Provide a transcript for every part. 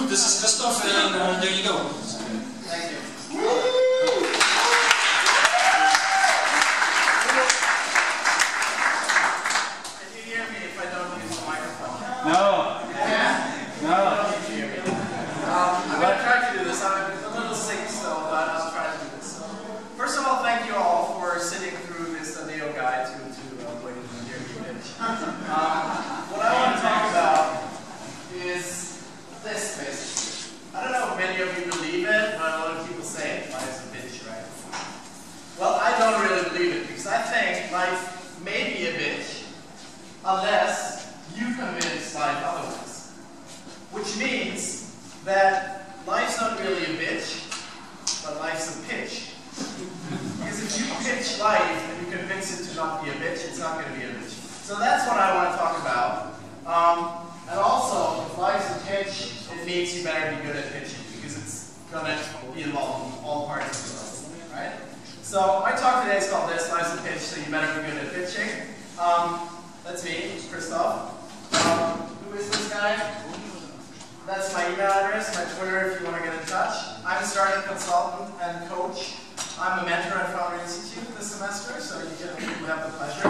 this is Christoph, and there you go. Thank you. Can you hear me if I don't use the microphone? No. Yeah? No. You don't need to hear me. I'm going to try to do this. I'm a little sick still, but I'll try to do this. So, first of all, thank you all for sitting through this video guide to wait and hear me pitch. What I want to talk about is this, basically. I don't know if many of you believe it, but a lot of people say it. Life's a bitch, right? Well, I don't really believe it, because I think life may be a bitch unless you convince life otherwise. Which means that life's not really a bitch, but life's a pitch. Because if you pitch life and you convince it to not be a bitch, it's not going to be a bitch. So that's what I want to talk about. And also, if life's a pitch, it means you better be good at pitching, because it's going to be involved in all parts of the world, right? So my talk today is called this, Life's a Pitch, so you better be good at pitching. That's me, Christoph. Who is this guy? That's my email address, my Twitter if you want to get in touch. I'm a starting consultant and coach. I'm a mentor at Founder Institute this semester, so you have the pleasure.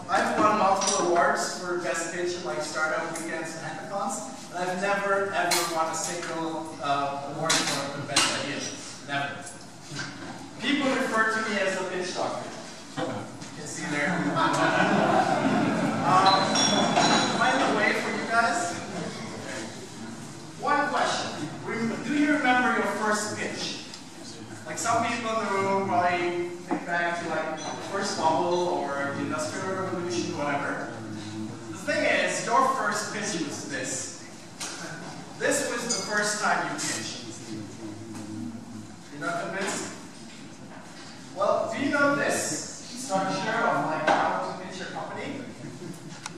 I've won multiple awards for best pitch in like startup weekends and hackathons, and I've never ever won a single award for the best idea. Never. People refer to me as the pitch doctor. You can see there. By the way, for you guys, one question. Do you remember your first pitch? Like some people in the room probably think back to like the first bubble or the Industrial Revolution, whatever. The thing is, your first pitch was this. This was the first time you pitched. You're not convinced? Well, do you know this structure of like how to pitch your company?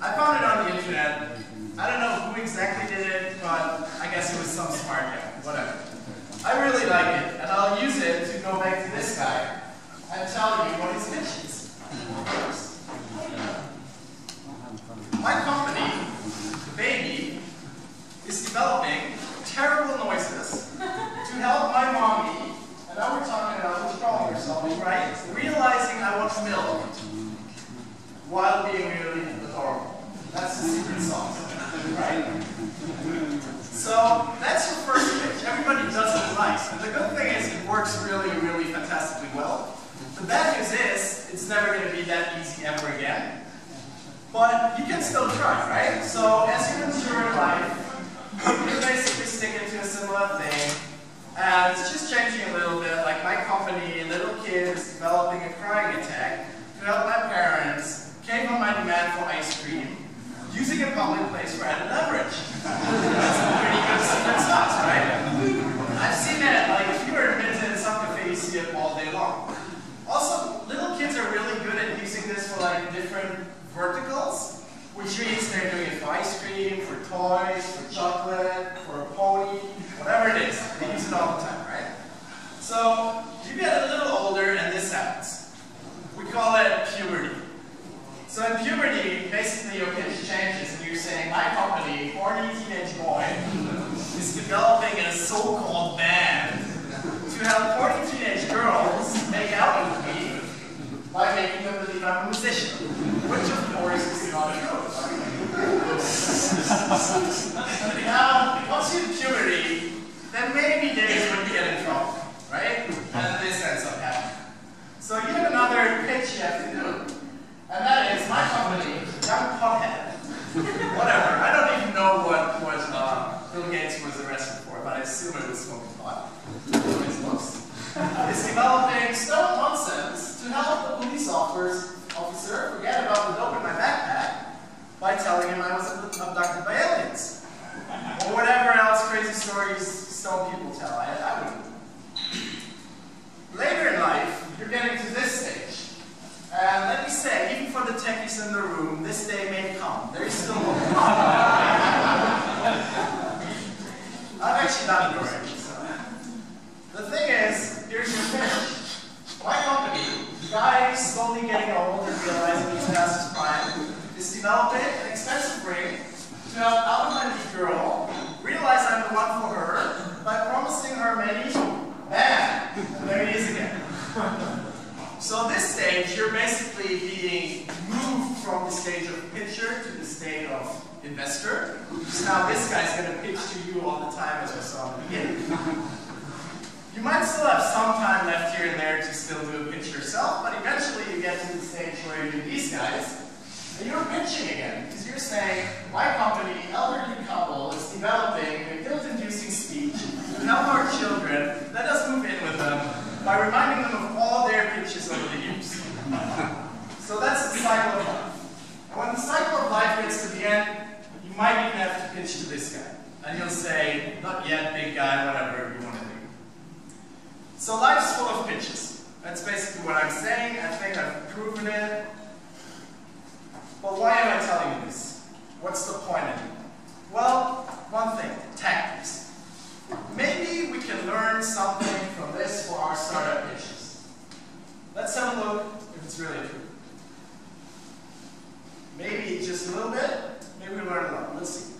I found it on the internet. I don't know who exactly did it, but I guess it was some smart guy, whatever. I really like it, and I'll use it to go back to this guy and tell you what his pitch is. My company, the baby, is developing terrible noises to help my mommy, and now we're talking about which problem you're solving, right? Realizing I want milk while being really adorable. That's the secret sauce, right? So that's your first pitch. Everybody does it nice. And the good thing is it works really, really fantastically well. The bad news is it's never going to be that easy ever again. But you can still try, right? So as you mature in life, you basically stick into a similar thing. And it's just changing a little bit. Like my company, little kid is developing a crying attack to help my parents cave on my demand for ice cream, using a public place for added leverage. That's some pretty good secret sauce, right? I've seen that, like, if you're admitted in some cafe, you see it all day long. Also, little kids are really good at using this for, like, different verticals, which means they're doing it for ice cream, for toys, for chocolate, for a pony, whatever it is. They use it all the time, right? So, you get a little older and this happens. We call it puberty. So in puberty, basically your pitch changes and you're saying, my company, horny teenage boy, is developing a so-called band to help horny teenage girls make out with me by making them believe I'm a musician, which of course is not true. Now, once you're in puberty, there may be days when you get in trouble, right? And this ends up happening. So you have another pitch you have to do. And that is my company, young pothead. Whatever. I don't even know what Bill Gates was arrested for, but I assume it was smoking pot. It's developing stone nonsense to help the police officer forget about the dope in my backpack by telling him I was abducted by aliens. Or whatever else crazy stories stone people tell. I wouldn't. Later in life, you're getting to this stage. And let me say, even for the techies in the room, this day may come. There is still hope. I've actually done it already. So. The thing is, here's your pitch. My company, the guy who's slowly getting old and realizing he's past his prime, is developing an expensive ring to help out my girl realize I'm the one investor. So now this guy's going to pitch to you all the time, as we saw in the beginning. You might still have some time left here and there to still do a pitch yourself, but eventually you get to the stage where you do these guys, and you're pitching again, because you're saying, my company, elderly couple, is developing a guilt-inducing speech to help our children. Let us move in with them by reminding them of all their pitches over the years. So that's the cycle of life. And when the cycle of life gets to the end, you might even have to pitch to this guy. And he'll say, not yet, big guy, whatever you want to do. So life's full of pitches. That's basically what I'm saying. I think I've proven it. But why am I telling you this? What's the point of it? Well, one thing, tactics. Maybe we can learn something from this for our startup pitches. Let's have a look if it's really true. Maybe just a little bit, maybe we learn a lot. Let's see.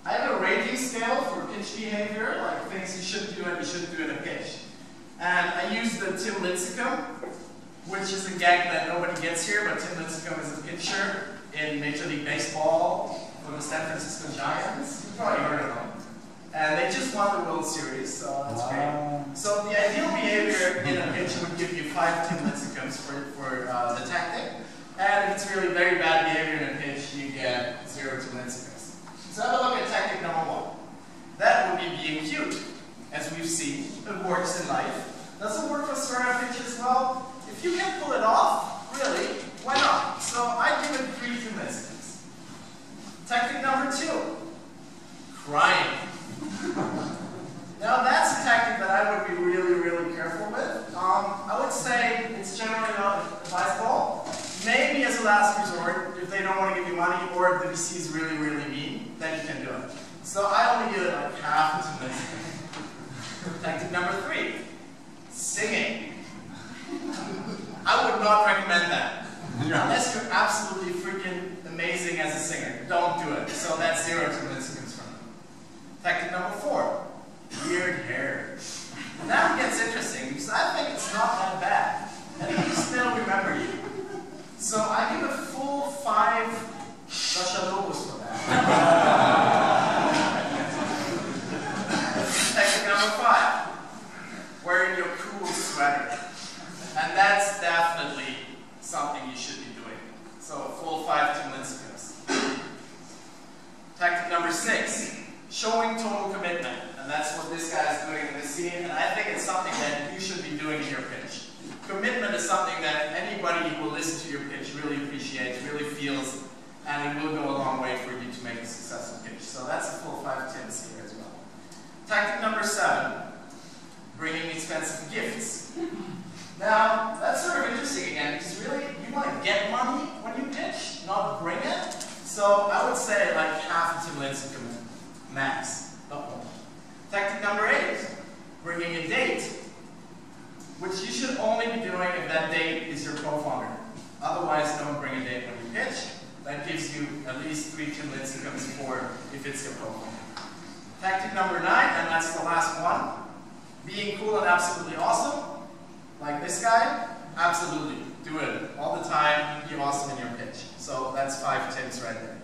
I have a rating scale for pitch behavior, like things you should do and you shouldn't do in a pitch. And I use the Tim Lincecum, which is a gag that nobody gets here, but Tim Lincecum is a pitcher in Major League Baseball for the San Francisco Giants. You've probably heard of them. And they just won the World Series, so that's great. So the ideal behavior in a pitch would give you 5 Tim Lincecums for the tactic. And if it's really very bad behavior in a pitch, you get 0 Tim Lincecums. So have a look at tactic number 1. That would be being cute. As we've seen, it works in life. Does it work for startup pitch as well? If you can pull it off, really, why not? So I give it 3 Tim Lincecums. Tactic number 2, crying. Now that's a tactic that I would be really, really careful with. I would say it's generally not advisable. Maybe as a last resort, if they don't want to give you money or if the VC is really, really mean, then you can do it. So I only give it like half a Tim Lincecum. Tactic number 3, singing. I would not recommend that. Unless you're absolutely freaking amazing as a singer. Don't do it. So that's 0 Tim Lincecums from them. Tactic number 4, weird hair. Now it gets interesting because I think it's not that bad. And people still remember you. So I give a full 5 Rashalobos for that. Tactic number 5, wearing your cool sweater. And that's definitely something you should be doing. So a full 5 Tim Lincecums. Tactic number 6, showing total commitment. And that's what this guy is doing in this scene. And I think it's something that you should be doing in your pitch. Commitment is something that anybody who will listen to your pitch really appreciates, really feels, and it will go a long way for you to make a successful pitch. So that's a full 5 Tims here as well. Tactic number 7, bringing expensive gifts. Now, that's sort of interesting again, because really, you want to get money when you pitch, not bring it. So I would say like half a Tim Lincecum max, not more. Tactic number 8, bringing a date, which you should only be doing if that date is your co-founder. Otherwise, don't bring a date when you pitch. That gives you at least 3 Tim Lincecums for if it's your co-founder. Tactic number 9, and that's the last one, being cool and absolutely awesome. Like this guy, absolutely, do it all the time, be awesome in your pitch. So that's 5 Tims right there.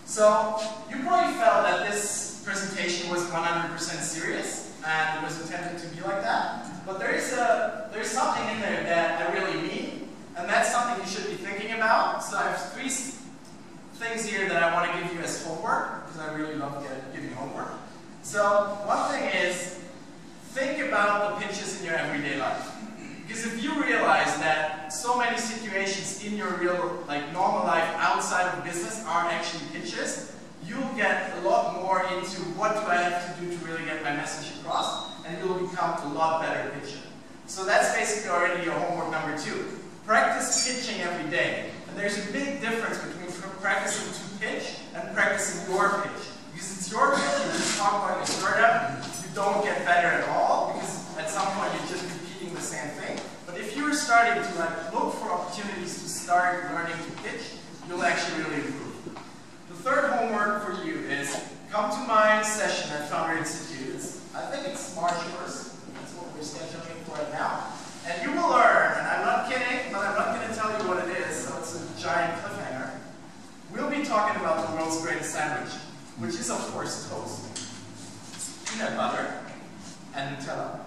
So you probably felt that this presentation was 100% serious, and it was intended to be like that. But there's something in there that I really mean, and that's something you should be thinking about. So I have 3 things here that I want to give you as homework, because I really love giving homework. So one thing is, think about the pitches in your everyday life. Because if you realize that so many situations in your real, like normal life outside of business are actually pitches, you'll get a lot more into what do I have to do to really get my message across, and you'll become a lot better pitcher. So that's basically already your homework number 2. Practice pitching every day. And there's a big difference between practicing to pitch and practicing your pitch. Because it's your pitch, you just talk about your startup, you don't get better at all, because at some point you're just repeating the same thing. But if you're starting to look for opportunities to start learning to pitch, you'll actually really improve. The third homework for you is come to my session at Founder Institute. I think it's March 1st. That's what we're scheduling for it now. And you will learn, and I'm not kidding, but I'm not going to tell you what it is, so it's a giant cliffhanger. We'll be talking which is of course toast, peanut butter, and Nutella.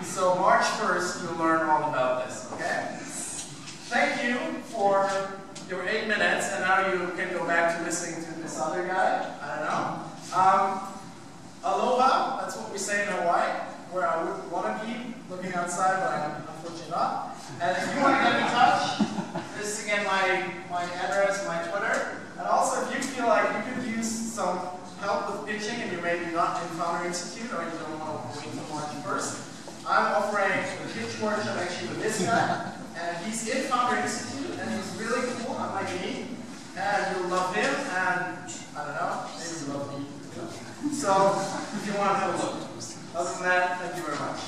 So March 1st, you'll learn all about this, okay? Thank you for your 8 minutes, and now you can go back to listening to this other guy. I don't know. Aloha, that's what we say in Hawaii, where I would want to be looking outside, but I'm unfortunately not. And if you want to get in touch, this is again my address, my Twitter. And also, if you feel like you could use some help with pitching and you're maybe not in Founder Institute or you don't want to wait until March 1st, I'm offering a pitch workshop actually with this guy. And he's in Founder Institute and he's really cool, unlike me. And you'll love him, and I don't know, maybe you'll love me. So, if you want to have a look. Other than that, thank you very much.